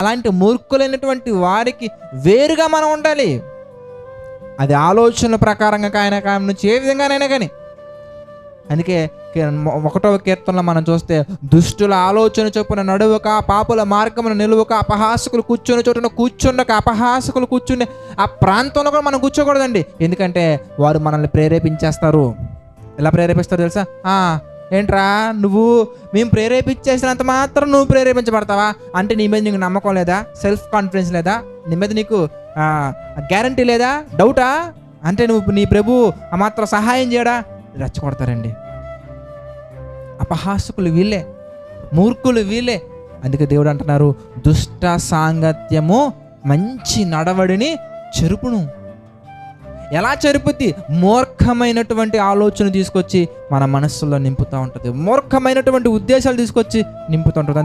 అలాంటి మూర్ఖులైనటువంటి వారికి వేరుగా మనం ఉండాలి. అది ఆలోచనల ప్రకారంగా ఆయన నుంచి ఏ విధంగానైనా కానీ. అందుకే 1వ కీర్తనలో మనం చూస్తే, దుష్టుల ఆలోచన చొప్పున నడువక, పాపుల మార్గమును నిలువక, అపహాసకులు కూర్చొని చోటున కూర్చుండక. అపహాసకులు కూర్చుండే ఆ ప్రాంతంలో కూడా మనం కూర్చోకూడదండి. ఎందుకంటే వారు మనల్ని ప్రేరేపించేస్తారు. ఎలా ప్రేరేపిస్తారు తెలుసా? ఏంట్రా నువ్వు, మేము ప్రేరేపించేసినంత మాత్రం నువ్వు ప్రేరేపించబడతావా? అంటే నీ మీద నీకు నమ్మకం లేదా? సెల్ఫ్ కాన్ఫిడెన్స్ లేదా? నీ మీద నీకు గ్యారంటీ లేదా? డౌటా? అంటే నువ్వు నీ ప్రభు ఆ మాత్రం సహాయం చేయడా? రెచ్చగొడతారండి. అపహాసకులు వీళ్ళే, మూర్ఖులు వీళ్ళే. అందుకే దేవుడు అంటున్నారు, దుష్ట సాంగత్యము మంచి నడవడిని చెరుపును. ఎలా చెరుపుద్ది? మూర్ఖమైనటువంటి ఆలోచన తీసుకొచ్చి మన మనస్సులో నింపుతూ ఉంటుంది. మూర్ఖమైనటువంటి ఉద్దేశాలు తీసుకొచ్చి నింపుతూ ఉంటుంది.